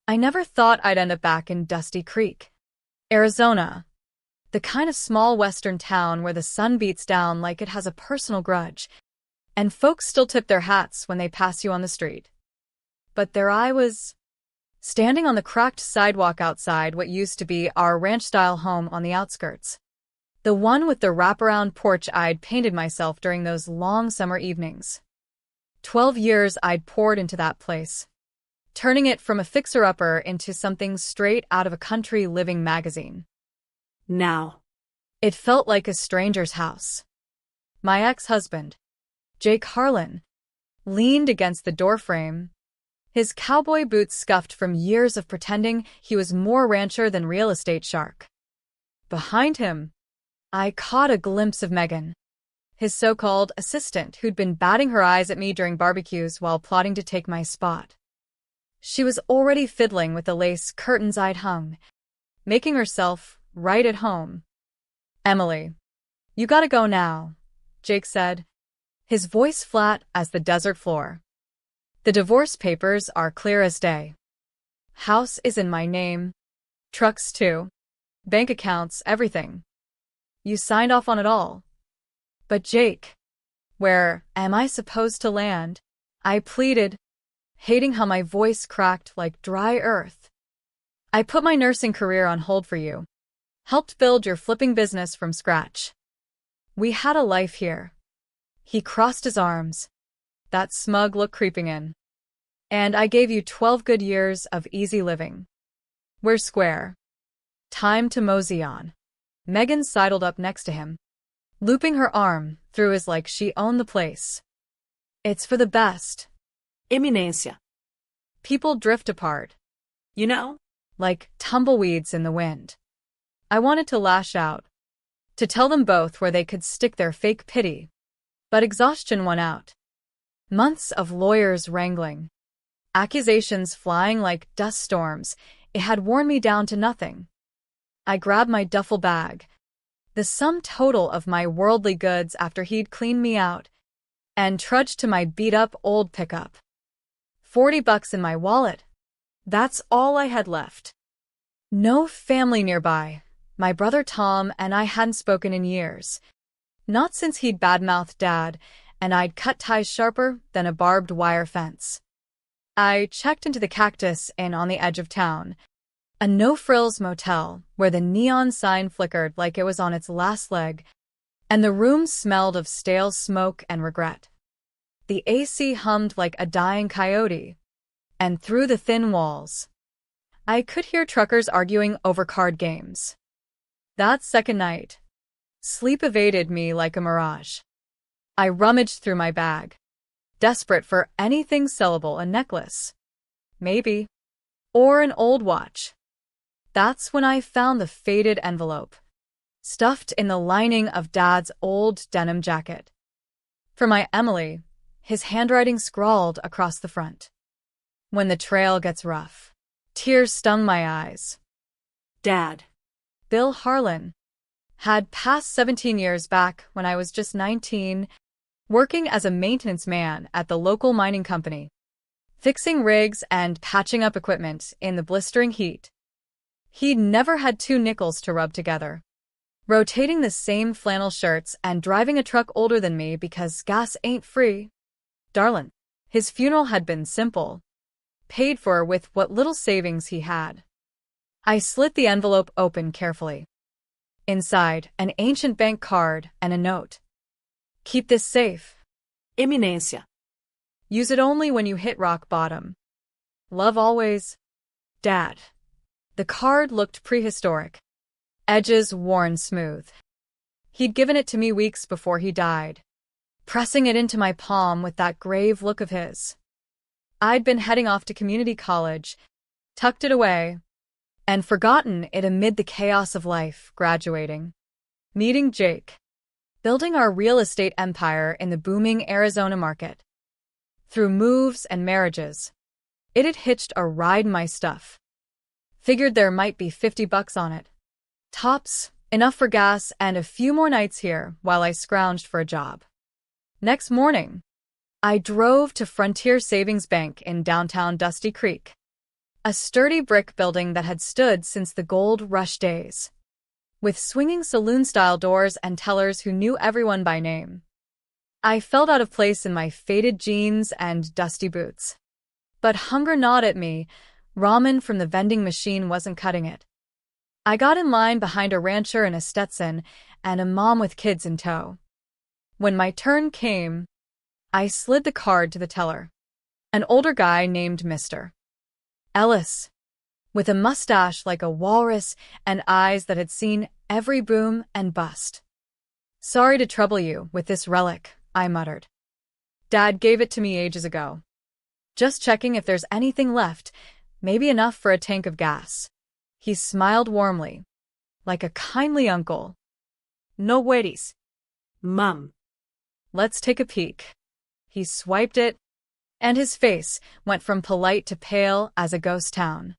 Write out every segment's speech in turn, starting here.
I never thought I'd end up back in Dusty Creek, Arizona, the kind of small western town where the sun beats down like it has a personal grudge, and folks still tip their hats when they pass you on the street. But there I was, standing on the cracked sidewalk outside what used to be our ranch-style home on the outskirts. The one with the wraparound porch I'd painted myself during those long summer evenings. 12 years I'd poured into that place, turning it from a fixer-upper into something straight out of a country living magazine. Now, It felt like a stranger's house. My ex-husband, Jake Harlan, leaned against the doorframe, his cowboy boots scuffed from years of pretending he was more rancher than real estate shark. Behind him, I caught a glimpse of Megan, his so-called assistant who'd been batting her eyes at me during barbecues while plotting to take my spot. She was already fiddling with the lace curtains I'd hung, making herself right at home. "Emily, you gotta go now," Jake said, his voice flat as the desert floor. "The divorce papers are clear as day. House is in my name. Trucks too. Bank accounts, everything. You signed off on it all." "But Jake, where am I supposed to land?" I pleaded, hating how my voice cracked like dry earth. "I put my nursing career on hold for you. Helped build your flipping business from scratch. We had a life here." He crossed his arms, that smug look creeping in. "And I gave you 12 good years of easy living. We're square. Time to mosey on." Megan sidled up next to him, looping her arm through his like she owned the place. "It's for the best. Eminência. People drift apart, You know? like tumbleweeds in the wind." I wanted to lash out, to tell them both where they could stick their fake pity, but exhaustion won out. Months of lawyers wrangling, accusations flying like dust storms, it had worn me down to nothing. I grabbed my duffel bag, the sum total of my worldly goods after he'd cleaned me out, and trudged to my beat-up old pickup. $40 in my wallet. That's all I had left. No family nearby. My brother Tom and I hadn't spoken in years. Not since he'd badmouthed Dad, and I'd cut ties sharper than a barbed wire fence. I checked into the Cactus Inn on the edge of town, a no-frills motel where the neon sign flickered like it was on its last leg, and the room smelled of stale smoke and regret. The AC hummed like a dying coyote, and through the thin walls, I could hear truckers arguing over card games. That second night, sleep evaded me like a mirage. I rummaged through my bag, desperate for anything sellable, a necklace, maybe, or an old watch. That's when I found the faded envelope, stuffed in the lining of Dad's old denim jacket. For my Emily, his handwriting scrawled across the front. "When the trail gets rough." Tears stung my eyes. Dad. Bill Harlan had passed 17 years back when I was just 19, working as a maintenance man at the local mining company, fixing rigs and patching up equipment in the blistering heat. He'd never had two nickels to rub together, rotating the same flannel shirts and driving a truck older than me because gas ain't free. Darlin', his funeral had been simple, paid for with what little savings he had. I slit the envelope open carefully. Inside, an ancient bank card and a note. "Keep this safe. Eminência. Use it only when you hit rock bottom. Love always, Dad." The card looked prehistoric, edges worn smooth. He'd given it to me weeks before he died, pressing it into my palm with that grave look of his. I'd been heading off to community college, tucked it away, and forgotten it amid the chaos of life, graduating, meeting Jake, building our real estate empire in the booming Arizona market. Through moves and marriages, it had hitched a ride in my stuff. Figured there might be $50 on it. Tops, enough for gas and a few more nights here while I scrounged for a job. Next morning, I drove to Frontier Savings Bank in downtown Dusty Creek. A sturdy brick building that had stood since the gold rush days, with swinging saloon-style doors and tellers who knew everyone by name. I felt out of place in my faded jeans and dusty boots. But hunger gnawed at me. Ramen from the vending machine wasn't cutting it. I got in line behind a rancher in a Stetson and a mom with kids in tow. When my turn came, I slid the card to the teller. An older guy named Mr. Ellis, with a mustache like a walrus and eyes that had seen every boom and bust. "Sorry to trouble you with this relic," I muttered. "Dad gave it to me ages ago. Just checking if there's anything left, maybe enough for a tank of gas." He smiled warmly, like a kindly uncle. "No worries, Mom." let's take a peek." He swiped it, and his face went from polite to pale as a ghost town.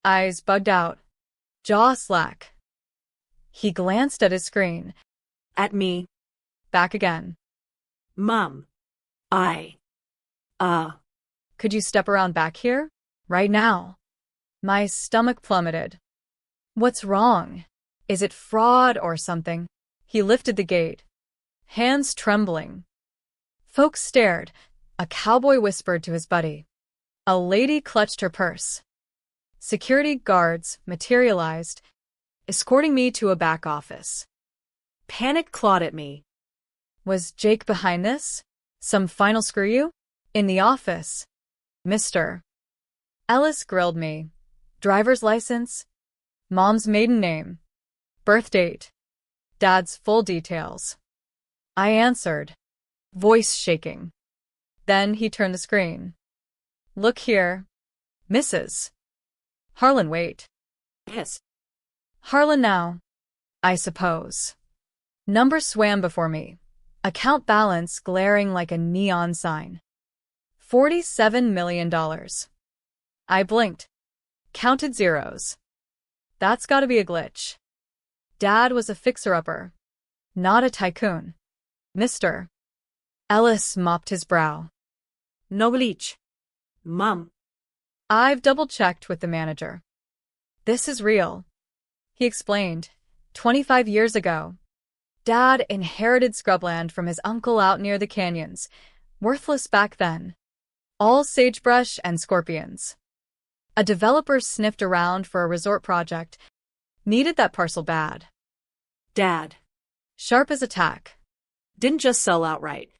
Eyes bugged out, jaw slack. He glanced at his screen. At me. Back again. Mom. Could you step around back here? Right now. My stomach plummeted. What's wrong? Is it fraud or something? He lifted the gate, hands trembling. Folks stared. A cowboy whispered to his buddy. A lady clutched her purse. Security guards materialized, escorting me to a back office. Panic clawed at me. Was Jake behind this? Some final screw you? In the office, Mr. Ellis grilled me. Driver's license, mom's maiden name, birth date, dad's full details. I answered, voice shaking. Then he turned the screen. "Look here, Mrs. Harlan, wait." Yes. "Harlan now, I suppose." Numbers swam before me, account balance glaring like a neon sign. $47 million. I blinked, counted zeros. That's gotta be a glitch. Dad was a fixer-upper, not a tycoon. Mr. Ellis mopped his brow. No glitch, Mom. I've double-checked with the manager. This is real. He explained. 25 years ago, Dad inherited scrubland from his uncle out near the canyons, worthless back then. All sagebrush and scorpions. A developer sniffed around for a resort project, needed that parcel bad. Dad. Sharp as a tack. Didn't just sell outright.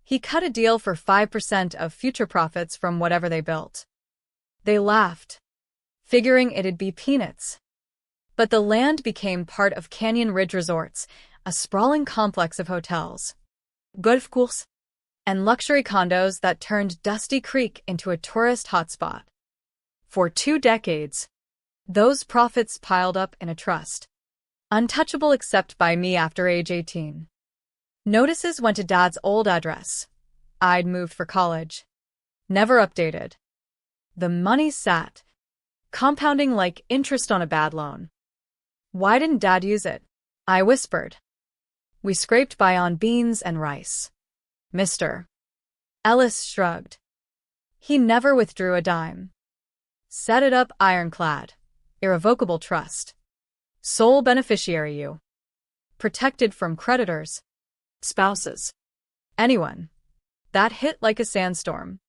He cut a deal for 5% of future profits from whatever they built. They laughed, figuring it'd be peanuts. But the land became part of Canyon Ridge Resorts, a sprawling complex of hotels, golf courses, and luxury condos that turned Dusty Creek into a tourist hotspot. For 2 decades, those profits piled up in a trust, untouchable except by me after age 18. Notices went to Dad's old address. I'd moved for college. Never updated. The money sat, compounding like interest on a bad loan. Why didn't Dad use it? I whispered. We scraped by on beans and rice. Mr. Ellis shrugged. He never withdrew a dime. Set it up ironclad. Irrevocable trust. Sole beneficiary you. Protected from creditors. Spouses. Anyone. That hit like a sandstorm.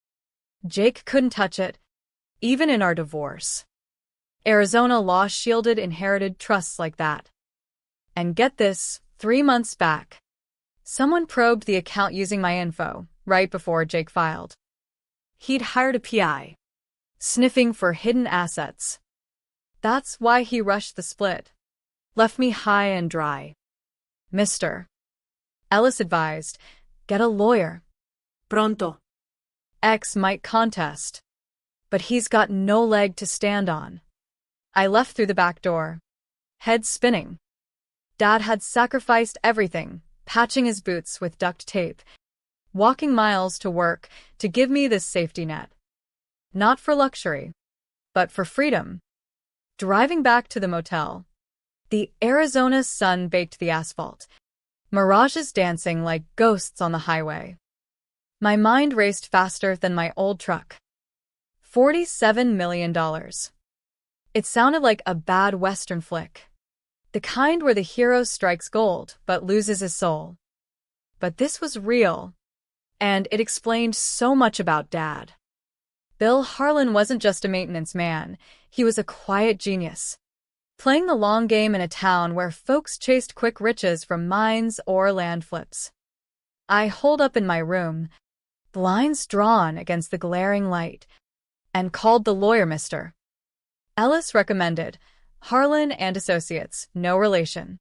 Jake couldn't touch it, even in our divorce. Arizona law shielded inherited trusts like that. And get this, 3 months back, someone probed the account using my info, right before Jake filed. He'd hired a PI, sniffing for hidden assets. That's why he rushed the split. Left me high and dry. Mr. Ellis advised, get a lawyer. Pronto. X might contest, but he's got no leg to stand on. I left through the back door, head spinning. Dad had sacrificed everything, patching his boots with duct tape, walking miles to work to give me this safety net. Not for luxury, but for freedom. Driving back to the motel, the Arizona sun baked the asphalt, mirages dancing like ghosts on the highway. My mind raced faster than my old truck. $47 million. It sounded like a bad Western flick. The kind where the hero strikes gold but loses his soul. But this was real. And it explained so much about Dad. Bill Harlan wasn't just a maintenance man, he was a quiet genius. Playing the long game in a town where folks chased quick riches from mines or land flips. I holed up in my room, blinds drawn against the glaring light, and called the lawyer Mr. Ellis recommended, Harlan and Associates, no relation.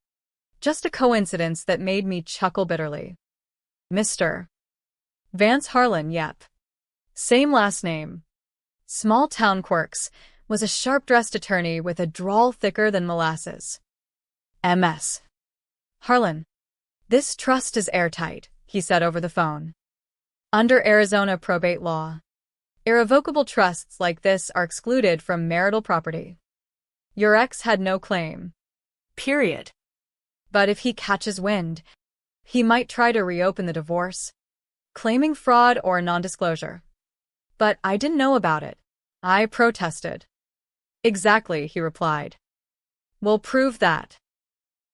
Just a coincidence that made me chuckle bitterly. Mr. Vance Harlan, yep. Same last name. Small town quirks, was a sharp-dressed attorney with a drawl thicker than molasses. MS. Harlan. This trust is airtight, he said over the phone. Under Arizona probate law, irrevocable trusts like this are excluded from marital property. Your ex had no claim. Period. But if he catches wind, he might try to reopen the divorce, claiming fraud or non-disclosure. But I didn't know about it. I protested. Exactly, he replied. We'll prove that.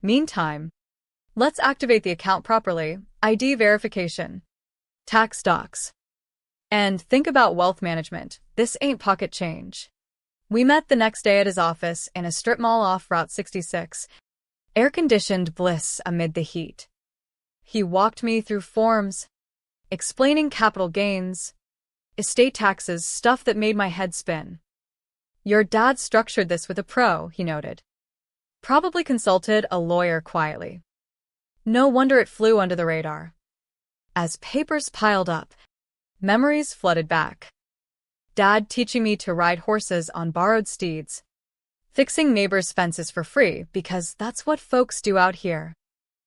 Meantime, let's activate the account properly, ID verification, tax docs. And think about wealth management. This ain't pocket change. We met the next day at his office in a strip mall off Route 66, air-conditioned bliss amid the heat. He walked me through forms, explaining capital gains, estate taxes, stuff that made my head spin. Your dad structured this with a pro, he noted. Probably consulted a lawyer quietly. No wonder it flew under the radar. As papers piled up, memories flooded back. Dad teaching me to ride horses on borrowed steeds, fixing neighbors' fences for free because that's what folks do out here.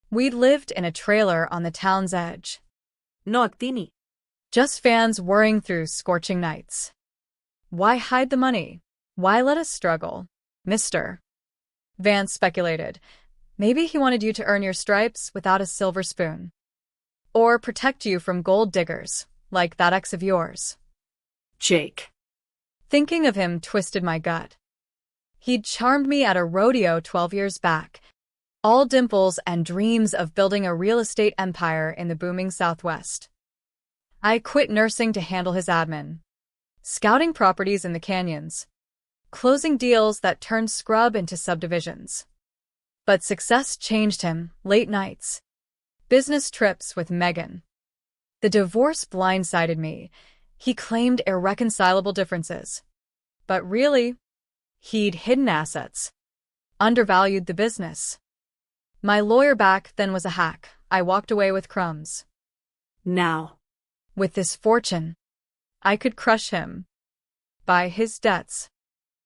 We'd lived in a trailer on the town's edge. No actini. Just fans worrying through scorching nights. Why hide the money? Why let us struggle? Mr. Vance speculated. Maybe he wanted you to earn your stripes without a silver spoon. Or protect you from gold diggers, like that ex of yours. Jake. Thinking of him twisted my gut. He'd charmed me at a rodeo 12 years back, all dimples and dreams of building a real estate empire in the booming Southwest. I quit nursing to handle his admin, scouting properties in the canyons, closing deals that turned scrub into subdivisions. But success changed him, late nights, business trips with Megan. The divorce blindsided me. He claimed irreconcilable differences. But really, he'd hidden assets, undervalued the business. My lawyer back then was a hack. I walked away with crumbs. Now, with this fortune, I could crush him. Buy his debts.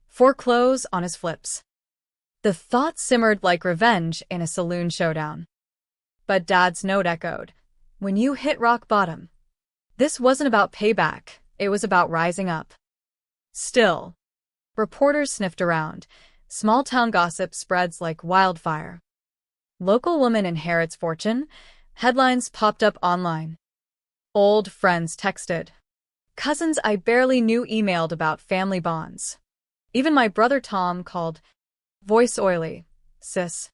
Foreclose on his flips. The thought simmered like revenge in a saloon showdown. But Dad's note echoed, when you hit rock bottom. This wasn't about payback, it was about rising up. Still, reporters sniffed around. Small-town gossip spreads like wildfire. Local woman inherits fortune. Headlines popped up online. Old friends texted. Cousins I barely knew emailed about family bonds. Even my brother Tom called. Voice oily. Sis.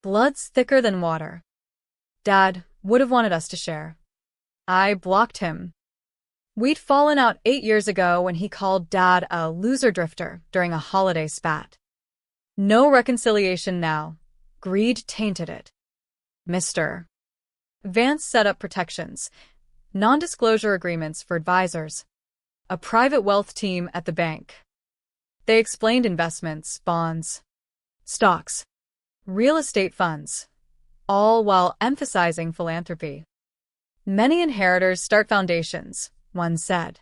Blood's thicker than water. Dad would have wanted us to share. I blocked him. We'd fallen out 8 years ago when he called Dad a loser drifter during a holiday spat. No reconciliation now. Greed tainted it. Mr. Vance set up protections, non-disclosure agreements for advisors, a private wealth team at the bank. They explained investments, bonds, stocks, real estate funds, all while emphasizing philanthropy. Many inheritors start foundations, one said.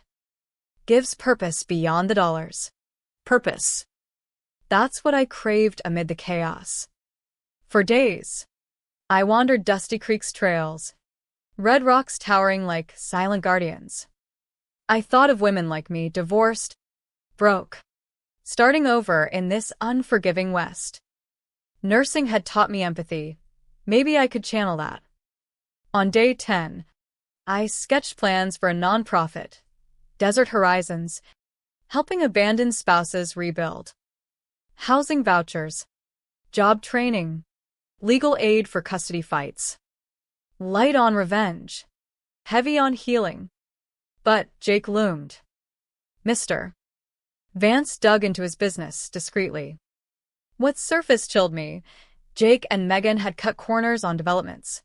Gives purpose beyond the dollars. Purpose. That's what I craved amid the chaos. For days, I wandered Dusty Creek's trails, red rocks towering like silent guardians. I thought of women like me, divorced, broke, starting over in this unforgiving West. Nursing had taught me empathy. Maybe I could channel that. On day 10, I sketched plans for a nonprofit, Desert Horizons, helping abandoned spouses rebuild, housing vouchers, job training, legal aid for custody fights. Light on revenge, heavy on healing. But Jake loomed. Mr. Vance dug into his business discreetly. What surface chilled me, Jake and Megan had cut corners on developments.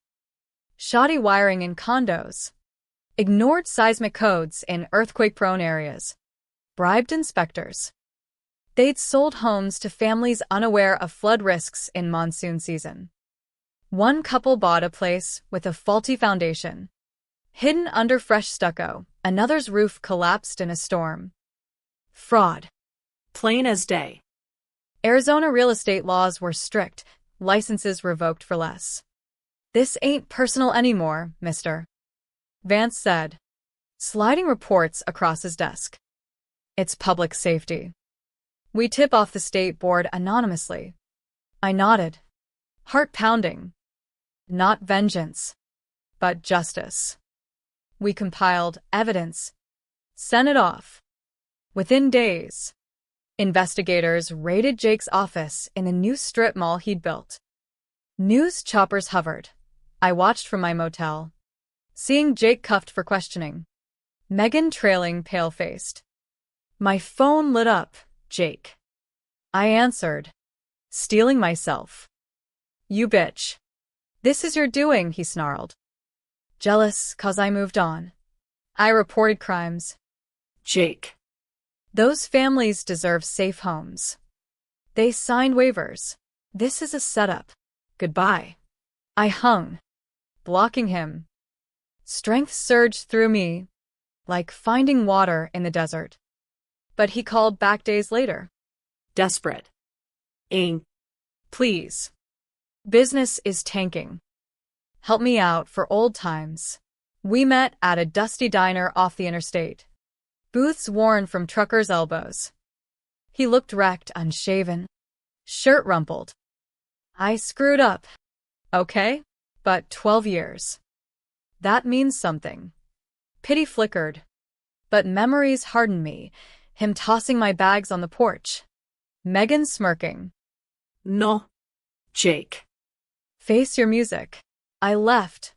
Shoddy wiring in condos. Ignored seismic codes in earthquake-prone areas. Bribed inspectors. They'd sold homes to families unaware of flood risks in monsoon season. One couple bought a place with a faulty foundation. Hidden under fresh stucco, another's roof collapsed in a storm. Fraud. Plain as day. Arizona real estate laws were strict, licenses revoked for less. This ain't personal anymore, mister, Vance said, sliding reports across his desk. It's public safety. We tip off the state board anonymously. I nodded, heart pounding. Not vengeance, but justice. We compiled evidence, sent it off. Within days, investigators raided Jake's office in the new strip mall he'd built. News choppers hovered. I watched from my motel, seeing Jake cuffed for questioning, Megan trailing pale-faced. My phone lit up, Jake. I answered, steeling myself. You bitch. This is your doing, he snarled. Jealous 'cause I moved on. I reported crimes. Jake. Those families deserve safe homes. They signed waivers. This is a setup. Goodbye. I hung, blocking him. Strength surged through me, like finding water in the desert. But he called back days later. Desperate. Ain't. Please. Business is tanking. Help me out for old times. We met at a dusty diner off the interstate. Booths worn from truckers' elbows. He looked wrecked, unshaven. Shirt rumpled. I screwed up. Okay, but 12 years. That means something. Pity flickered. But memories hardened me, him tossing my bags on the porch. Megan smirking. No. Jake. Face your music. I left.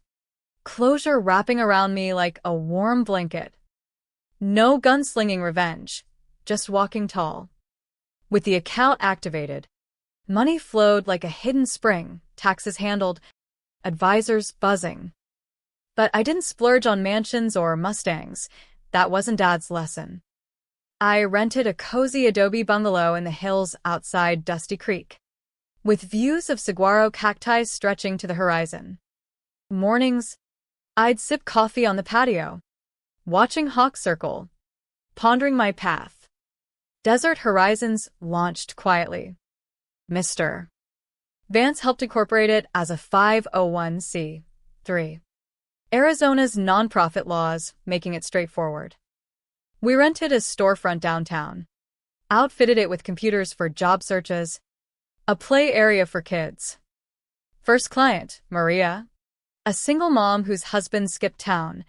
Closure wrapping around me like a warm blanket. No gunslinging revenge, just walking tall. With the account activated, money flowed like a hidden spring, taxes handled, advisors buzzing. But I didn't splurge on mansions or Mustangs. That wasn't Dad's lesson. I rented a cozy adobe bungalow in the hills outside Dusty Creek, with views of saguaro cacti stretching to the horizon. Mornings, I'd sip coffee on the patio, watching hawks circle, pondering my path. Desert Horizons launched quietly. Mr. Vance helped incorporate it as a 501c3. Arizona's nonprofit laws, making it straightforward. We rented a storefront downtown, outfitted it with computers for job searches, a play area for kids. First client, Maria, a single mom whose husband skipped town,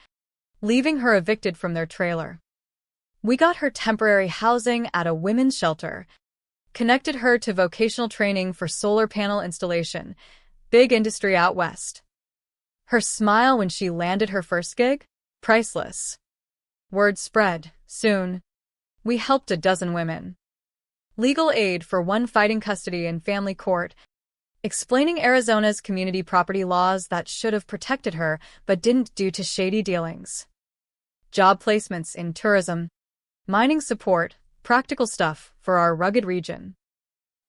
leaving her evicted from their trailer. We got her temporary housing at a women's shelter, connected her to vocational training for solar panel installation, big industry out west. Her smile when she landed her first gig? Priceless. Word spread. Soon, we helped a dozen women. Legal aid for one fighting custody in family court, explaining Arizona's community property laws that should have protected her but didn't due to shady dealings. Job placements in tourism, mining support, practical stuff for our rugged region.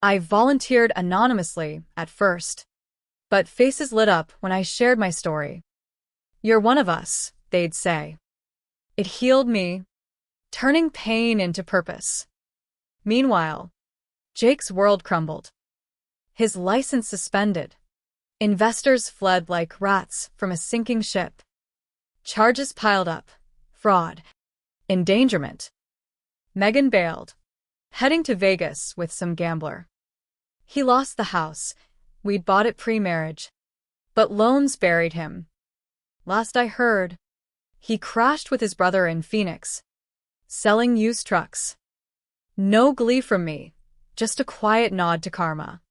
I volunteered anonymously at first, but faces lit up when I shared my story. You're one of us, they'd say. It healed me, turning pain into purpose. Meanwhile, Jake's world crumbled. His license suspended. Investors fled like rats from a sinking ship. Charges piled up. Fraud. Endangerment. Megan bailed, heading to Vegas with some gambler. He lost the house. We'd bought it pre-marriage. But loans buried him. Last I heard, he crashed with his brother in Phoenix, selling used trucks. No glee from me, just a quiet nod to karma.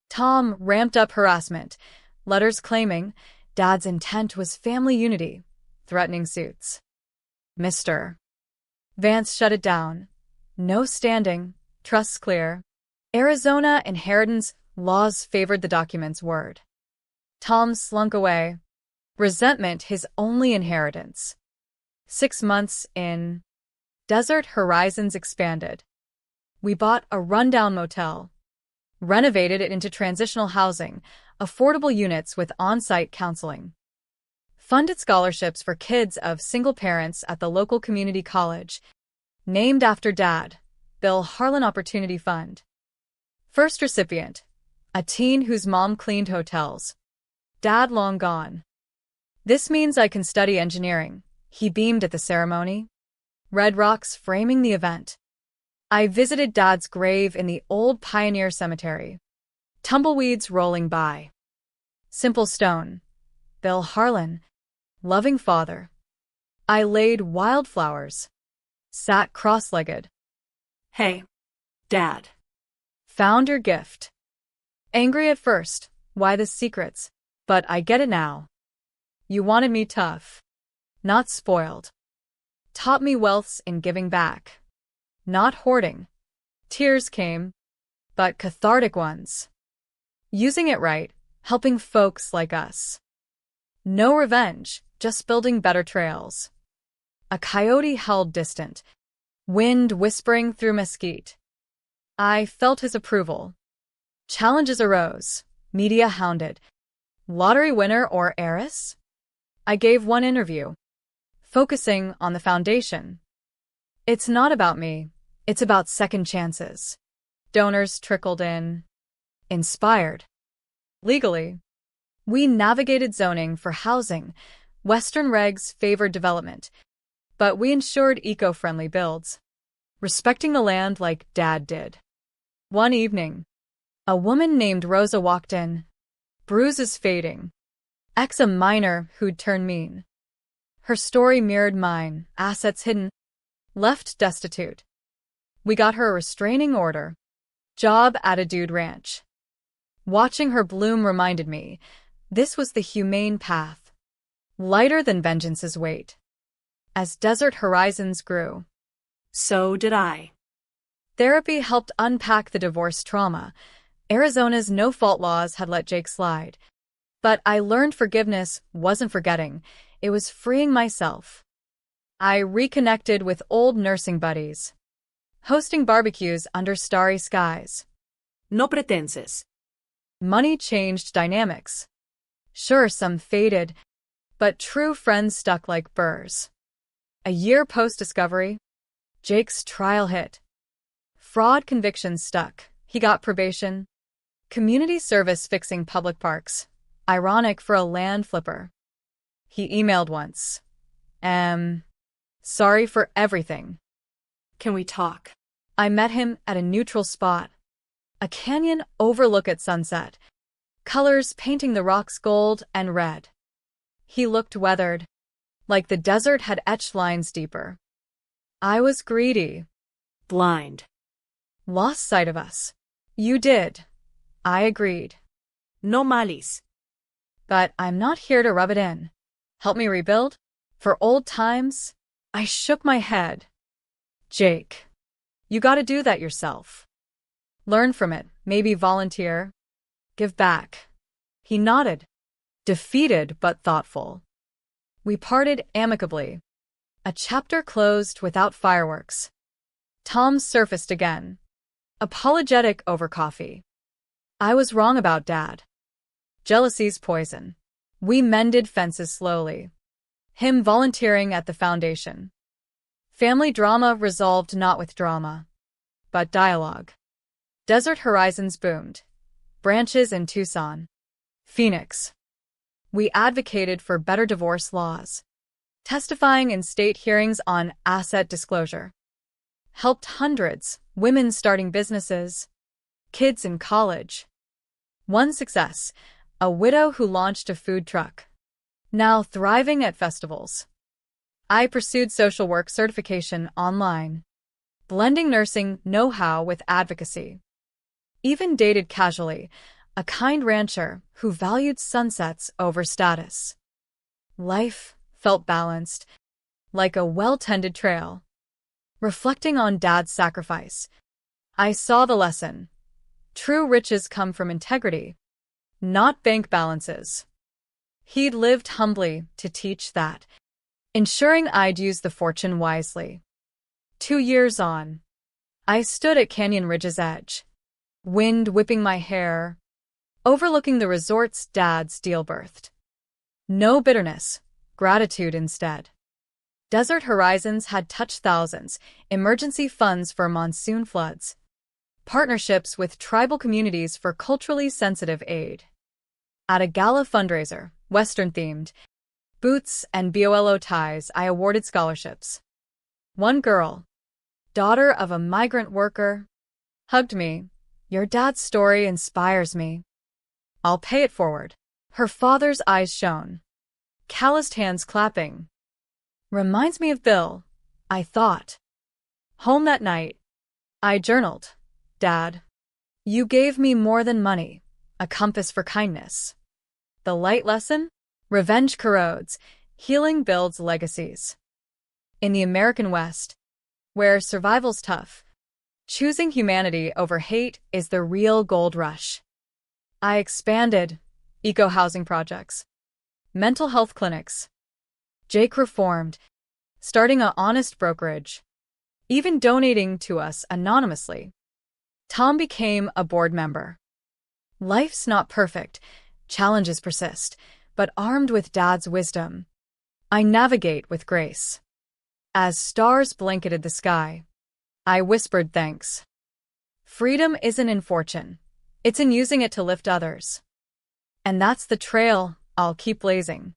Tom ramped up harassment, letters claiming Dad's intent was family unity, threatening suits. Mr. Vance shut it down. No standing, trusts clear. Arizona inheritance laws favored the document's word. Tom slunk away. Resentment his only inheritance. 6 months in, Desert Horizons expanded. We bought a rundown motel, renovated it into transitional housing, affordable units with on-site counseling. Funded scholarships for kids of single parents at the local community college, named after Dad, Bill Harlan Opportunity Fund. First recipient, a teen whose mom cleaned hotels. Dad long gone. This means I can study engineering, he beamed at the ceremony. Red rocks framing the event. I visited Dad's grave in the old pioneer cemetery. Tumbleweeds rolling by. Simple stone. Bill Harlan. Loving father. I laid wildflowers. Sat cross-legged. Hey, Dad. Found your gift. Angry at first, why the secrets? But I get it now. You wanted me tough. Not spoiled. Taught me wealths in giving back. Not hoarding. Tears came, but cathartic ones. Using it right, helping folks like us. No revenge, just building better trails. A coyote howled distant, wind whispering through mesquite. I felt his approval. Challenges arose, media hounded. Lottery winner or heiress? I gave one interview, focusing on the foundation. It's not about me, it's about second chances. Donors trickled in. Inspired. Legally, we navigated zoning for housing. Western regs favored development, but we ensured eco-friendly builds, respecting the land like Dad did. One evening, a woman named Rosa walked in, bruises fading. A miner who'd turned mean. Her story mirrored mine, assets hidden, left destitute. We got her a restraining order. Job at a dude ranch. Watching her bloom reminded me, this was the humane path. Lighter than vengeance's weight. As Desert Horizons grew. So did I. Therapy helped unpack the divorce trauma. Arizona's no-fault laws had let Jake slide. But I learned forgiveness wasn't forgetting. It was freeing myself. I reconnected with old nursing buddies. Hosting barbecues under starry skies. No pretenses. Money changed dynamics. Sure, some faded, but true friends stuck like burrs. A year post-discovery, Jake's trial hit. Fraud convictions stuck. He got probation. Community service fixing public parks. Ironic for a land flipper. He emailed once. Sorry for everything. Can we talk? I met him at a neutral spot. A canyon overlook at sunset. Colors painting the rocks gold and red. He looked weathered, like the desert had etched lines deeper. I was greedy. Blind. Lost sight of us. You did. I agreed. No malice. But I'm not here to rub it in. Help me rebuild? For old times? I shook my head. Jake, you gotta do that yourself. Learn from it, maybe volunteer. Give back. He nodded. Defeated but thoughtful. We parted amicably. A chapter closed without fireworks. Tom surfaced again. Apologetic over coffee. I was wrong about Dad. Jealousy's poison. We mended fences slowly. Him volunteering at the foundation. Family drama resolved not with drama, but dialogue. Desert Horizons boomed. Branches in Tucson. Phoenix. We advocated for better divorce laws. Testifying in state hearings on asset disclosure. Helped hundreds, women starting businesses, kids in college. One success, a widow who launched a food truck. Now thriving at festivals. I pursued social work certification online. blending nursing know-how with advocacy. Even dated casually, a kind rancher who valued sunsets over status. Life felt balanced, like a well-tended trail. Reflecting on Dad's sacrifice, I saw the lesson. True riches come from integrity, not bank balances. He'd lived humbly to teach that, ensuring I'd use the fortune wisely. 2 years on, I stood at Canyon Ridge's edge, wind whipping my hair, overlooking the resort's Dad's deal birthed. No bitterness, gratitude instead. Desert Horizons had touched thousands, emergency funds for monsoon floods, partnerships with tribal communities for culturally sensitive aid. At a gala fundraiser, Western-themed, boots and BOLO ties, I awarded scholarships. One girl, daughter of a migrant worker, hugged me. "Your dad's story inspires me. I'll pay it forward." Her father's eyes shone, calloused hands clapping. "Reminds me of Bill," I thought. Home that night, I journaled. "Dad, you gave me more than money, a compass for kindness." The light lesson? Revenge corrodes, healing builds legacies. In the American West, where survival's tough, choosing humanity over hate is the real gold rush. I expanded eco-housing projects, mental health clinics. Jake reformed, starting an honest brokerage, even donating to us anonymously. Tom became a board member. Life's not perfect, challenges persist, but armed with Dad's wisdom, I navigate with grace. As stars blanketed the sky, I whispered thanks. Freedom isn't in fortune, it's in using it to lift others. And that's the trail I'll keep blazing.